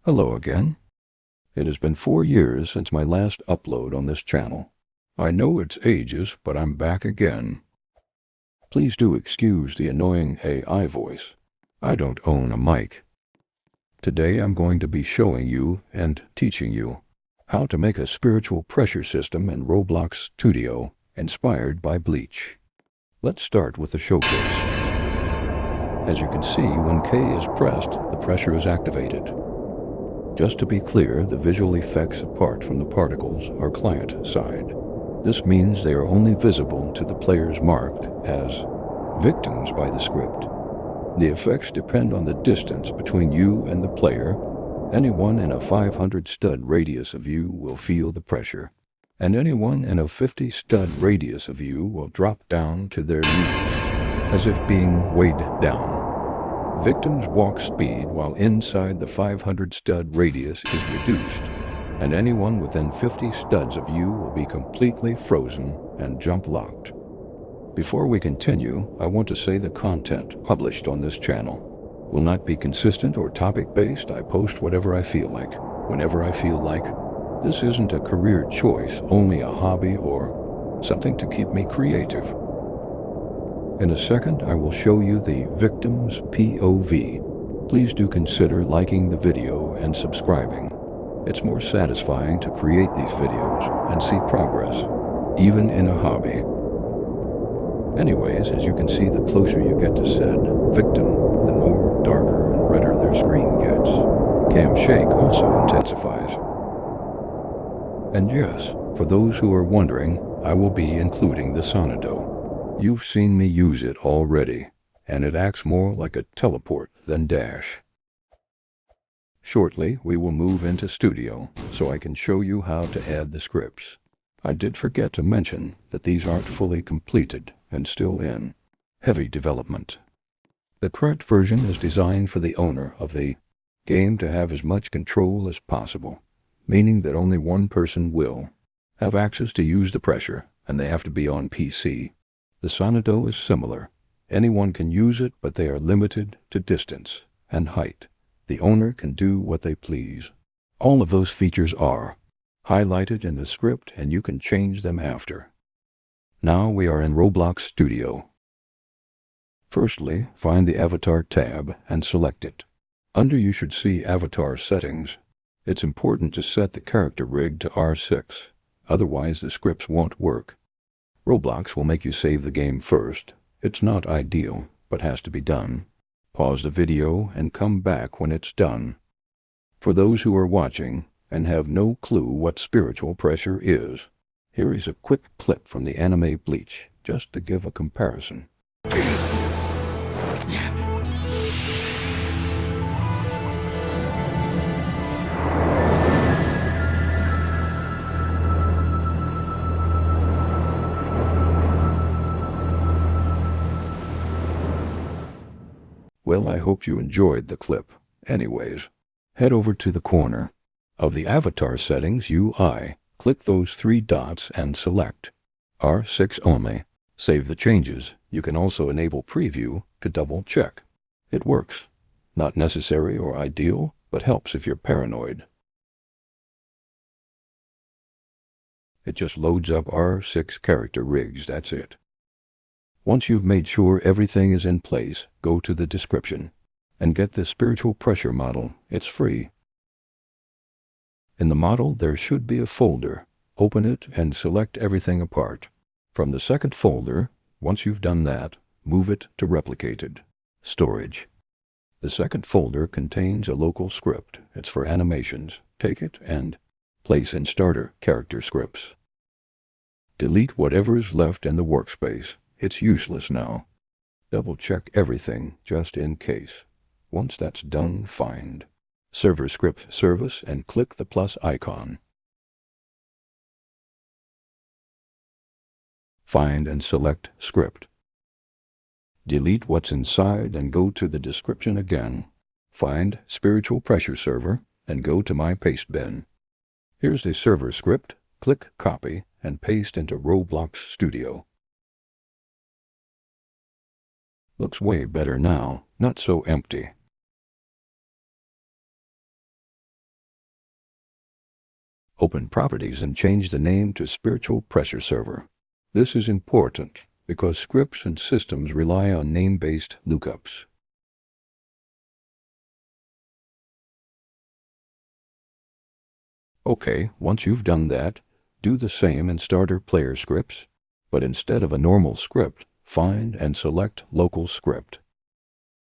Hello again. It has been 4 years since my last upload on this channel. I know it's ages, but I'm back again. Please do excuse the annoying AI voice. I don't own a mic. Today I'm going to be showing you and teaching you how to make a spiritual pressure system in Roblox Studio inspired by Bleach. Let's start with the showcase. As you can see, when K is pressed, the pressure is activated. Just to be clear, the visual effects apart from the particles are client side. This means they are only visible to the players marked as victims by the script. The effects depend on the distance between you and the player. Anyone in a 500 stud radius of you will feel the pressure, and anyone in a 50 stud radius of you will drop down to their knees, as if being weighed down. Victims' walk speed while inside the 500 stud radius is reduced, and anyone within 50 studs of you will be completely frozen and jump locked. Before we continue, I want to say the content published on this channel will not be consistent or topic-based. I post whatever I feel like, whenever I feel like. This isn't a career choice, only a hobby or something to keep me creative. In a second, I will show you the victim's POV. Please do consider liking the video and subscribing. It's more satisfying to create these videos and see progress, even in a hobby. Anyways, as you can see, the closer you get to said victim, the more darker and redder their screen gets. Cam shake also intensifies. And yes, for those who are wondering, I will be including the Sonido. You've seen me use it already, and it acts more like a teleport than Dash. Shortly, we will move into Studio, so I can show you how to add the scripts. I did forget to mention that these aren't fully completed and still in heavy development. The correct version is designed for the owner of the game to have as much control as possible, meaning that only one person will have access to use the pressure, and they have to be on PC. The Sonido is similar. Anyone can use it, but they are limited to distance and height. The owner can do what they please. All of those features are highlighted in the script, and you can change them after. Now we are in Roblox Studio. Firstly, find the Avatar tab and select it. Under you should see Avatar Settings. It's important to set the character rig to R6, otherwise the scripts won't work. Roblox will make you save the game first. It's not ideal, but has to be done. Pause the video and come back when it's done. For those who are watching and have no clue what spiritual pressure is, here is a quick clip from the anime Bleach, just to give a comparison. Well, I hope you enjoyed the clip. Anyways, head over to the corner of the Avatar Settings UI. Click those 3 dots and select R6 only. Save the changes. You can also enable preview to double check. It works. Not necessary or ideal, but helps if you're paranoid. It just loads up R6 character rigs, that's it. Once you've made sure everything is in place, go to the description and get the spiritual pressure model. It's free. In the model, there should be a folder. Open it and select everything apart. From the second folder, once you've done that, move it to Replicated Storage. The second folder contains a local script. It's for animations. Take it and place in Starter Character Scripts. Delete whatever is left in the workspace. It's useless now. Double check everything just in case. Once that's done, find Server Script Service and click the plus icon. Find and select Script. Delete what's inside and go to the description again. Find Spiritual Pressure Server and go to My Paste Bin. Here's the server script. Click Copy and paste into Roblox Studio. Looks way better now, not so empty. Open Properties and change the name to Spiritual Pressure Server. This is important because scripts and systems rely on name-based lookups. Okay, once you've done that, do the same in starter player scripts, but instead of a normal script, find and select Local Script.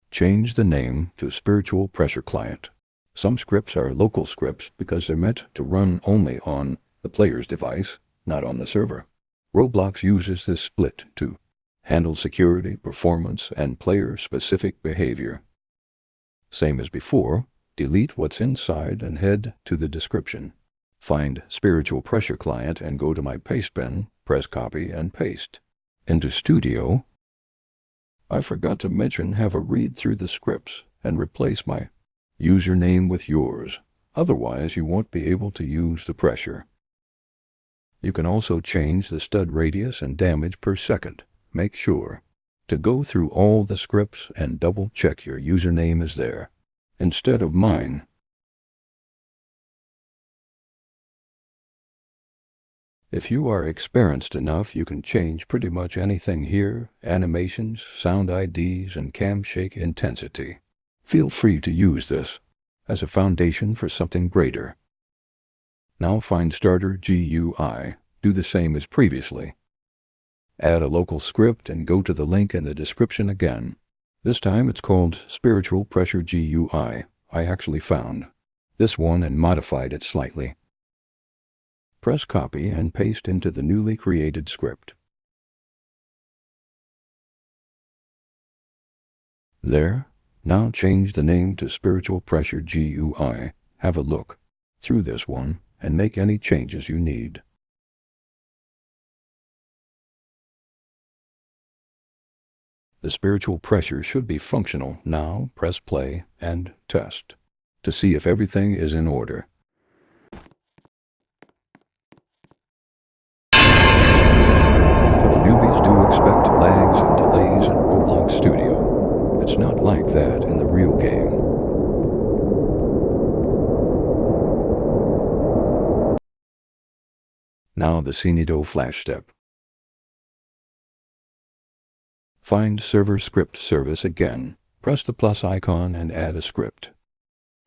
Change the name to Spiritual Pressure Client. Some scripts are local scripts because they're meant to run only on the player's device, not on the server. Roblox uses this split to handle security, performance, and player-specific behavior. Same as before, delete what's inside and head to the description. Find Spiritual Pressure Client and go to my paste bin, press copy and paste. Into Studio, I forgot to mention have a read through the scripts and replace my username with yours. Otherwise, you won't be able to use the pressure. You can also change the stud radius and damage per second. Make sure to go through all the scripts and double-check your username is there, instead of mine. If you are experienced enough, you can change pretty much anything here: animations, sound IDs, and cam shake intensity. Feel free to use this as a foundation for something greater. Now find Starter GUI. Do the same as previously. Add a local script and go to the link in the description again. This time it's called Spiritual Pressure GUI. I actually found this one and modified it slightly. Press copy and paste into the newly created script. There. Now change the name to Spiritual Pressure GUI. Have a look through this one and make any changes you need. The spiritual pressure should be functional. Now press play and test to see if everything is in order. For the newbies, do expect lags and delays in Roblox Studio. It's not like that in the real game. Now the Sonido Flashstep. Find Server Script Service again. Press the plus icon and add a script.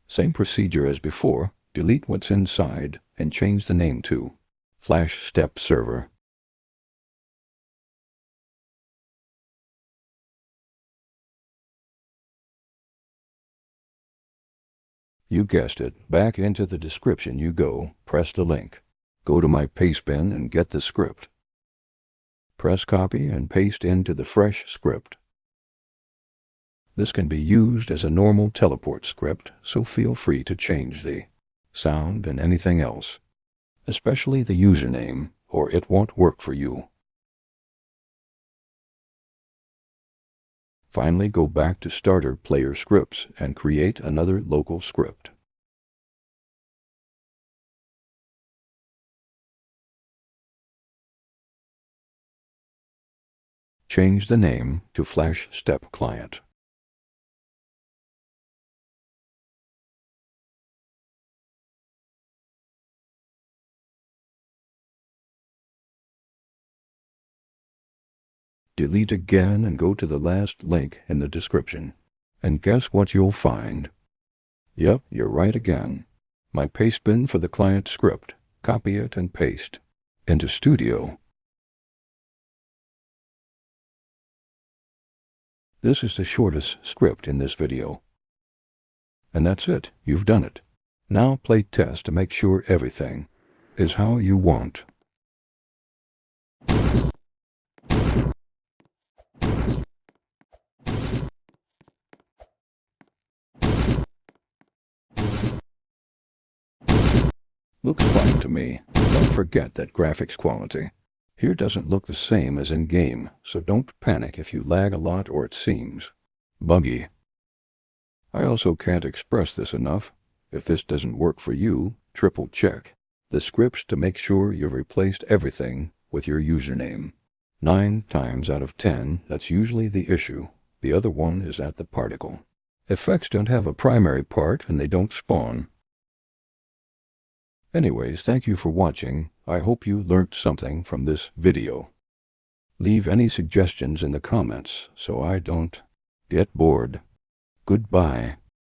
Same procedure as before. Delete what's inside and change the name to Flashstep Server. You guessed it. Back into the description you go. Press the link. Go to my paste bin and get the script. Press copy and paste into the fresh script. This can be used as a normal teleport script, so feel free to change the sound and anything else, especially the username, or it won't work for you. Finally, go back to Starter Player Scripts and create another local script. Change the name to Flashstep Client. Delete again and go to the last link in the description. And guess what you'll find? Yep, you're right again. My paste bin for the client script. Copy it and paste into Studio. This is the shortest script in this video. And that's it. You've done it. Now play test to make sure everything is how you want. Looks fine to me. Don't forget that graphics quality here doesn't look the same as in-game, so don't panic if you lag a lot or it seems buggy. I also can't express this enough. If this doesn't work for you, triple check the scripts to make sure you've replaced everything with your username. 9 times out of 10, that's usually the issue. The other one is at the particle. Effects don't have a primary part and they don't spawn. Anyways, thank you for watching. I hope you learned something from this video. Leave any suggestions in the comments so I don't get bored. Goodbye.